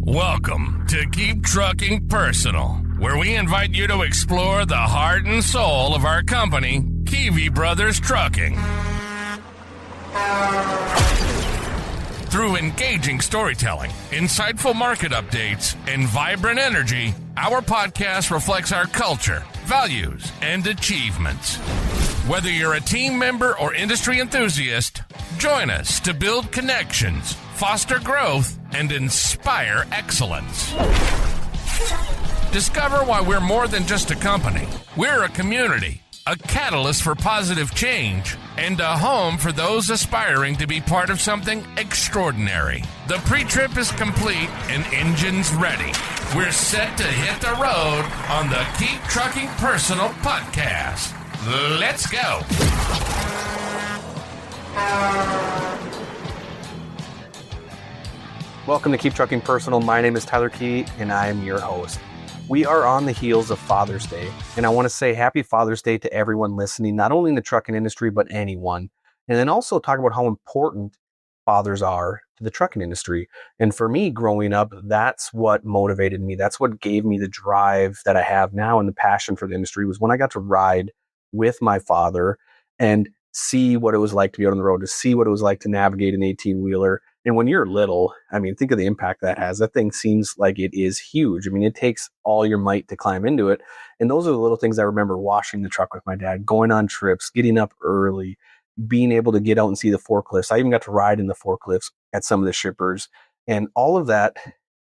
Welcome to Keep Trucking Personal, where we invite you to explore the heart and soul of our company, Kiwi Brothers Trucking. Through engaging storytelling, insightful market updates, and vibrant energy, our podcast reflects our culture, values, and achievements. Whether you're a team member or industry enthusiast, join us to build connections, foster growth, and inspire excellence. Discover why we're more than just a company. We're a community, a catalyst for positive change, and a home for those aspiring to be part of something extraordinary. The pre-trip is complete and engines ready. We're set to hit the road on the Keep Trucking Personal podcast. Let's go. Welcome to Keep Trucking Personal. My name is Tyler Key, and I am your host. We are on the heels of Father's Day, and I want to say happy Father's Day to everyone listening, not only in the trucking industry, but anyone. And then also talk about how important fathers are to the trucking industry. And for me, growing up, that's what motivated me. That's what gave me the drive that I have now, and the passion for the industry was when I got to ride with my father and see what it was like to be out on the road, to see what it was like to navigate an 18-wheeler. And when you're little, I mean, think of the impact that has. That thing seems like it is huge. I mean, it takes all your might to climb into it. And those are the little things I remember: washing the truck with my dad, going on trips, getting up early, being able to get out and see the forklifts. I even got to ride in the forklifts at some of the shippers. And all of that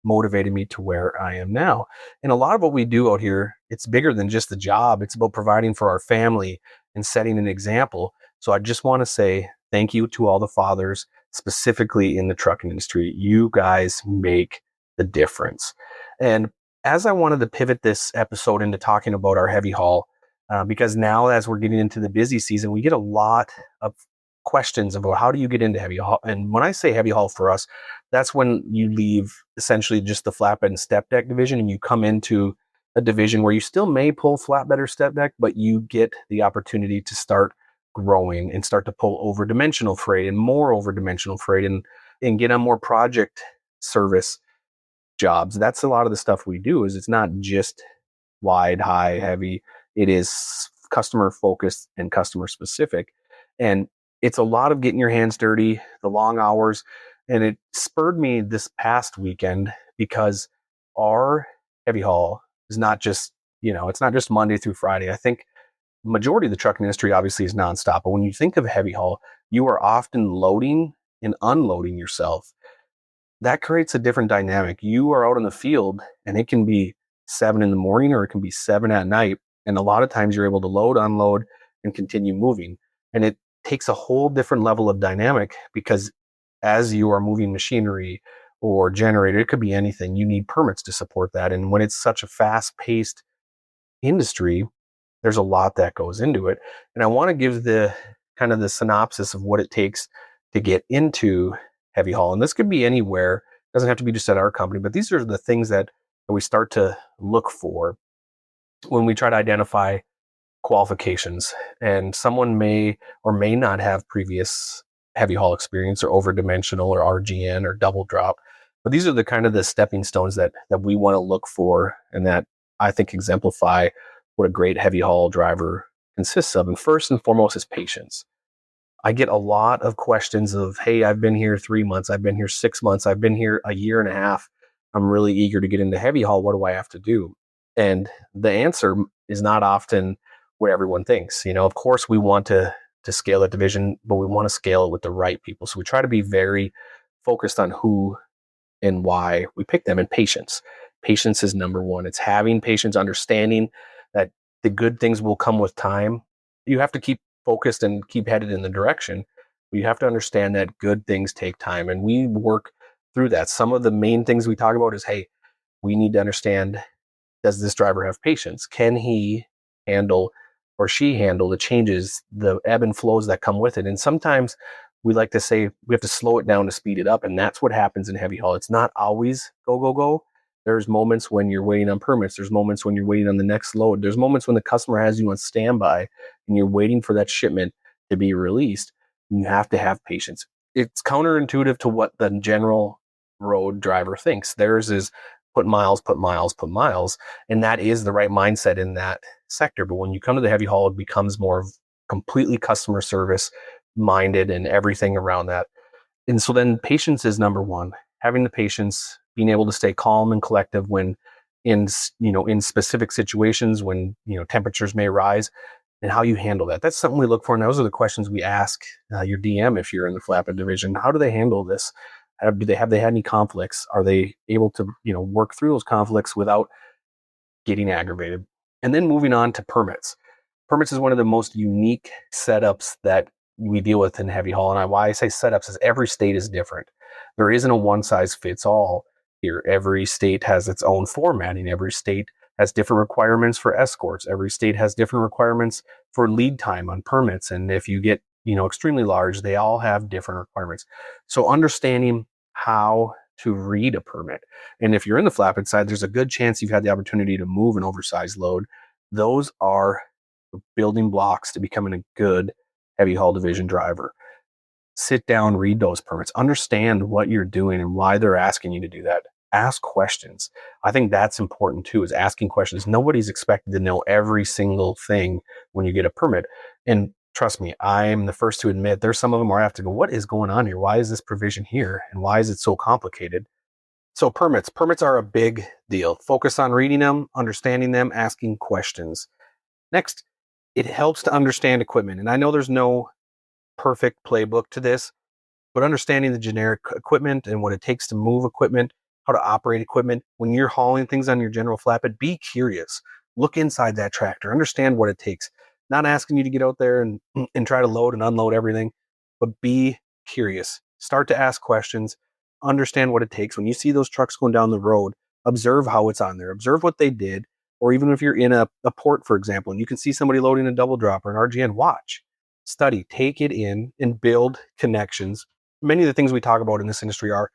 motivated me to where I am now. And a lot of what we do out here, it's bigger than just the job. It's about providing for our family and setting an example. So I just want to say thank you to all the fathers, specifically in the trucking industry. You guys make the difference. And as I wanted to pivot this episode into talking about our heavy haul, because now as we're getting into the busy season, we get a lot of questions about how do you get into heavy haul. And when I say heavy haul for us, that's when you leave essentially just the flatbed and step deck division, and you come into a division where you still may pull flatbed or step deck, but you get the opportunity to start growing and start to pull over dimensional freight and more over dimensional freight and get on more project service jobs. That's a lot of the stuff we do. Is it's not just wide, high, heavy. It is customer focused and customer specific. And it's a lot of getting your hands dirty, the long hours. And it spurred me this past weekend because our heavy haul is not just, it's not just Monday through Friday. I think majority of the trucking industry obviously is nonstop, but when you think of heavy haul, you are often loading and unloading yourself. That creates a different dynamic. You are out in the field, and it can be 7 a.m. or it can be 7 p.m. And a lot of times you're able to load, unload, and continue moving. And it takes a whole different level of dynamic, because as you are moving machinery or generator, it could be anything, you need permits to support that. And when it's such a fast-paced industry, there's a lot that goes into it. And I want to give the kind of the synopsis of what it takes to get into heavy haul. And this could be anywhere. It doesn't have to be just at our company, but these are the things that we start to look for when we try to identify qualifications. And someone may or may not have previous heavy haul experience, or over dimensional, or RGN, or double drop. But these are the kind of the stepping stones that we want to look for, and that I think exemplify what a great heavy haul driver consists of. And first and foremost is patience. I get a lot of questions of, hey, I've been here 3 months, I've been here 6 months, I've been here a year and a half. I'm really eager to get into heavy haul. What do I have to do? And the answer is not often what everyone thinks. Of course we want to scale that division, but we want to scale it with the right people. So we try to be very focused on who and why we pick them. And patience. Patience is number one. It's having patience, understanding that the good things will come with time. You have to keep focused and keep headed in the direction. But you have to understand that good things take time, and we work through that. Some of the main things we talk about is, hey, we need to understand, does this driver have patience? Can he handle or she handle the changes, the ebb and flows that come with it? And sometimes we like to say we have to slow it down to speed it up. And that's what happens in heavy haul. It's not always go, go, go. There's moments when you're waiting on permits. There's moments when you're waiting on the next load. There's moments when the customer has you on standby and you're waiting for that shipment to be released. And you have to have patience. It's counterintuitive to what the general road driver thinks. Theirs is put miles, put miles, put miles. And that is the right mindset in that sector. But when you come to the heavy haul, it becomes more of completely customer service minded and everything around that. And so then patience is number one. Having the patience, being able to stay calm and collective when in specific situations when, temperatures may rise, and how you handle that. That's something we look for. And those are the questions we ask your DM if you're in the flatbed division. How do they handle this? Do they had any conflicts? Are they able to, work through those conflicts without getting aggravated? And then moving on to permits. Permits is one of the most unique setups that we deal with in heavy haul. And why I say setups is every state is different. There isn't a one size fits all here. Every state has its own formatting. Every state has different requirements for escorts. Every state has different requirements for lead time on permits. And if you get, extremely large, they all have different requirements. So understanding how to read a permit. And if you're in the flatbed side, there's a good chance you've had the opportunity to move an oversized load. Those are building blocks to becoming a good heavy haul division driver. Sit down, read those permits, understand what you're doing and why they're asking you to do that. Ask questions. I think that's important too, is asking questions. Nobody's expected to know every single thing when you get a permit. And trust me, I'm the first to admit there's some of them where I have to go, what is going on here? Why is this provision here? And why is it so complicated? So permits are a big deal. Focus on reading them, understanding them, asking questions. Next, it helps to understand equipment. And I know there's no perfect playbook to this, but understanding the generic equipment and what it takes to move equipment, how to operate equipment. When you're hauling things on your general flatbed, be curious. Look inside that tractor. Understand what it takes. Not asking you to get out there and try to load and unload everything, but be curious. Start to ask questions. Understand what it takes. When you see those trucks going down the road, observe how it's on there. Observe what they did. Or even if you're in a port, for example, and you can see somebody loading a double drop or an RGN, watch, study, take it in, and build connections. Many of the things we talk about in this industry are,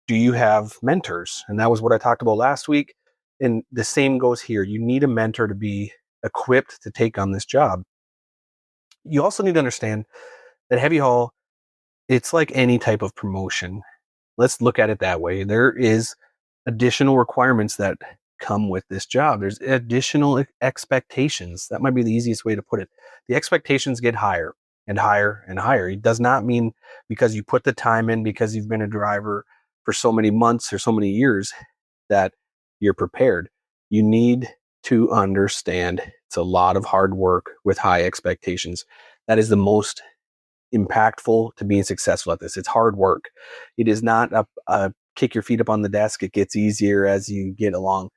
do you have mentors? And that was what I talked about last week. And the same goes here. You need a mentor to be equipped to take on this job. You also need to understand that heavy haul, it's like any type of promotion. Let's look at it that way. There is additional requirements that come with this job. There's additional expectations. That might be the easiest way to put it. The expectations get higher and higher and higher. It does not mean because you put the time in, because you've been a driver for so many months or so many years, that you're prepared. You need to understand it's a lot of hard work with high expectations. That is the most impactful to being successful at this. It's hard work. It is not a kick your feet up on the desk. It gets easier as you get along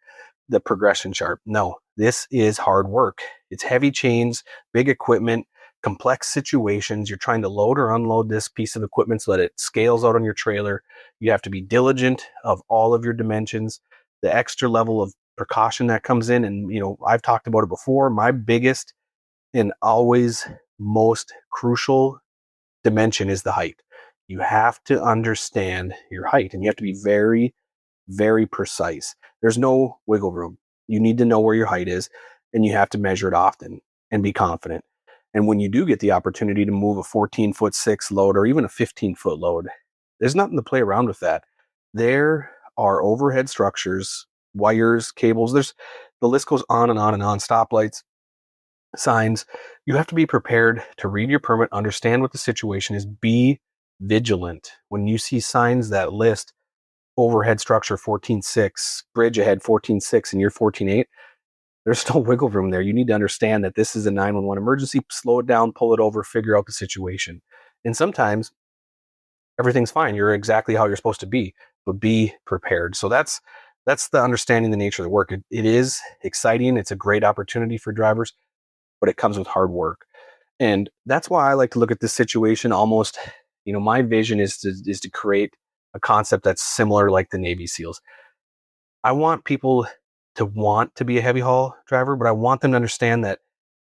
the progression chart. No, this is hard work. It's heavy chains, big equipment, complex situations. You're trying to load or unload this piece of equipment so that it scales out on your trailer. You have to be diligent of all of your dimensions, the extra level of precaution that comes in. And, I've talked about it before. My biggest and always most crucial dimension is the height. You have to understand your height, and you have to be very, very precise. There's no wiggle room. You need to know where your height is, and you have to measure it often and be confident. And when you do get the opportunity to move a 14'6" load or even a 15-foot load, there's nothing to play around with that. There are overhead structures, wires, cables. The list goes on and on and on. Stoplights, signs. You have to be prepared to read your permit, understand what the situation is, be vigilant. When you see signs that list overhead structure 14.6, bridge ahead 14.6, and you're 14.8, there's no wiggle room there. You need to understand that this is a 911 emergency. Slow it down, pull it over, figure out the situation. And sometimes everything's fine. You're exactly how you're supposed to be, but be prepared. So that's the understanding the nature of the work. It is exciting. It's a great opportunity for drivers, but it comes with hard work. And that's why I like to look at this situation almost, my vision is to create a concept that's similar like the Navy SEALs. I want people to want to be a heavy haul driver, but I want them to understand that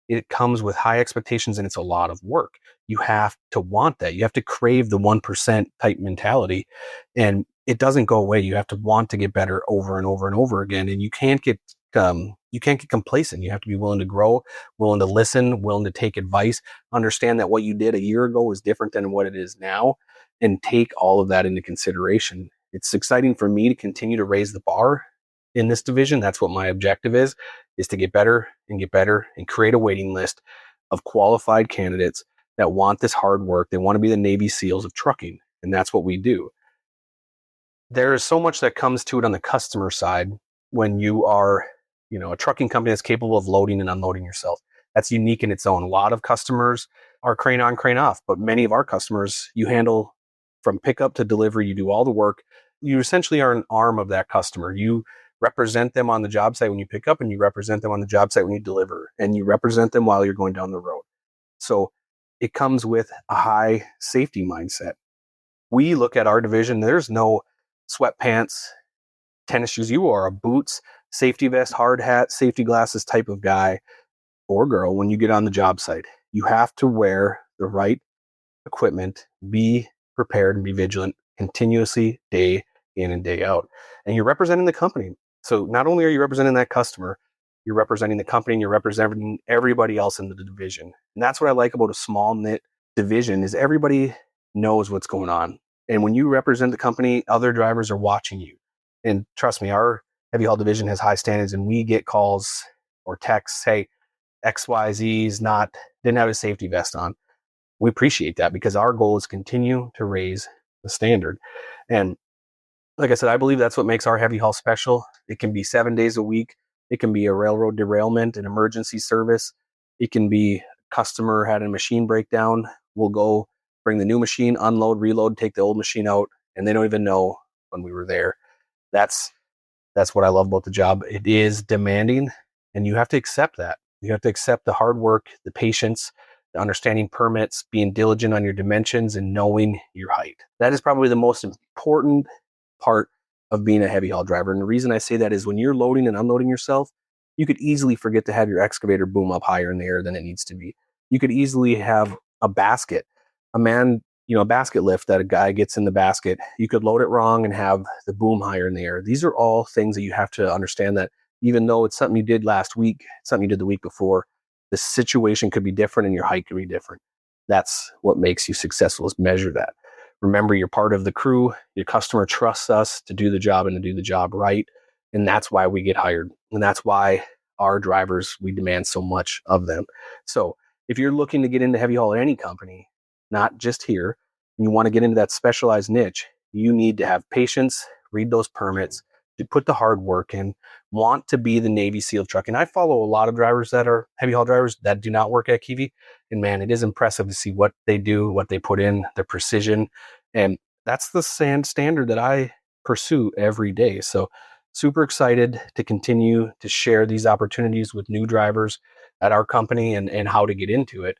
it comes with high expectations and it's a lot of work. You have to want that. You have to crave the 1% type mentality, and it doesn't go away. You have to want to get better over and over and over again. And you can't get complacent. You have to be willing to grow, willing to listen, willing to take advice, understand that what you did a year ago is different than what it is now, and take all of that into consideration. It's exciting for me to continue to raise the bar in this division. That's what my objective is to get better and create a waiting list of qualified candidates that want this hard work. They want to be the Navy SEALs of trucking. And that's what we do. There is so much that comes to it on the customer side when you are, a trucking company that's capable of loading and unloading yourself. That's unique in its own. A lot of customers are crane on, crane off, but many of our customers, you handle from pickup to delivery. You do all the work. You essentially are an arm of that customer. You represent them on the job site when you pick up, and you represent them on the job site when you deliver, and you represent them while you're going down the road. So it comes with a high safety mindset. We look at our division, there's no sweatpants, tennis shoes. You are a boots, safety vest, hard hat, safety glasses type of guy or girl when you get on the job site. You have to wear the right equipment, be prepared and be vigilant continuously, day in and day out. And you're representing the company. So not only are you representing that customer, you're representing the company and you're representing everybody else in the division. And that's what I like about a small knit division is everybody knows what's going on. And when you represent the company, other drivers are watching you. And trust me, our heavy haul division has high standards, and we get calls or texts, hey, XYZ's didn't have a safety vest on. We appreciate that because our goal is continue to raise the standard. And like I said, I believe that's what makes our heavy haul special. It can be 7 days a week. It can be a railroad derailment, an emergency service. It can be customer had a machine breakdown. We'll go bring the new machine, unload, reload, take the old machine out, and they don't even know when we were there. That's what I love about the job. It is demanding, and you have to accept that. You have to accept the hard work, the patience, the understanding permits, being diligent on your dimensions, and knowing your height. That is probably the most important part of being a heavy haul driver. And the reason I say that is when you're loading and unloading yourself, you could easily forget to have your excavator boom up higher in the air than it needs to be. You could easily have a basket, a basket lift that a guy gets in the basket. You could load it wrong and have the boom higher in the air. These are all things that you have to understand that even though it's something you did last week, something you did the week before, the situation could be different and your height could be different. That's what makes you successful, is measure that. Remember, you're part of the crew. Your customer trusts us to do the job and to do the job right. And that's why we get hired. And that's why our drivers, we demand so much of them. So if you're looking to get into heavy haul at any company, not just here, and you want to get into that specialized niche, you need to have patience, read those permits, to put the hard work in, want to be the Navy SEAL of trucking. I follow a lot of drivers that are heavy haul drivers that do not work at Kiwi. And man, it is impressive to see what they do, what they put in, their precision. And that's the standard that I pursue every day. So super excited to continue to share these opportunities with new drivers at our company and how to get into it.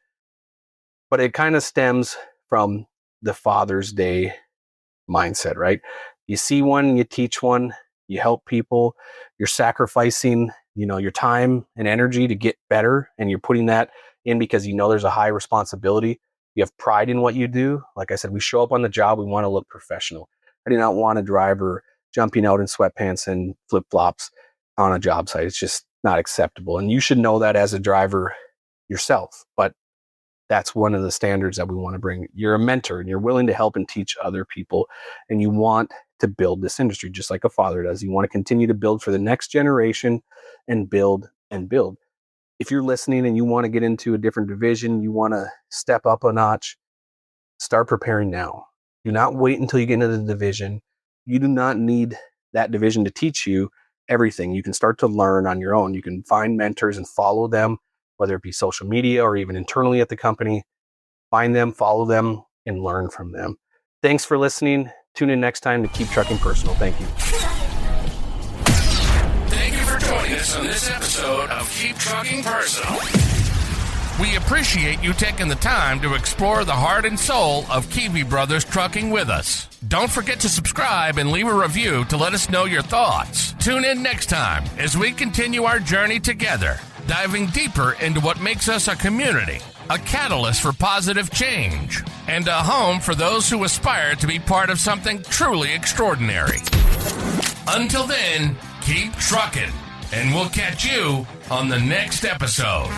But it kind of stems from the Father's Day mindset, right? You see one, you teach one, you help people, you're sacrificing, your time and energy to get better, and you're putting that in because there's a high responsibility. You have pride in what you do. Like I said, we show up on the job, we want to look professional. I do not want a driver jumping out in sweatpants and flip-flops on a job site. It's just not acceptable. And you should know that as a driver yourself, but that's one of the standards that we want to bring. You're a mentor and you're willing to help and teach other people, and you want to build this industry just like a father does. You want to continue to build for the next generation and build and build. If you're listening and you want to get into a different division, you want to step up a notch, start preparing now. Do not wait until you get into the division. You do not need that division to teach you everything. You can start to learn on your own. You can find mentors and follow them, whether it be social media or even internally at the company. Find them, follow them, and learn from them. Thanks for listening. Tune in next time to Keep Trucking Personal. Thank you. Thank you for joining us on this episode of Keep Trucking Personal. We appreciate you taking the time to explore the heart and soul of Kiwi Brothers Trucking with us. Don't forget to subscribe and leave a review to let us know your thoughts. Tune in next time as we continue our journey together, diving deeper into what makes us a community, a catalyst for positive change, and a home for those who aspire to be part of something truly extraordinary. Until then, keep trucking, and we'll catch you on the next episode.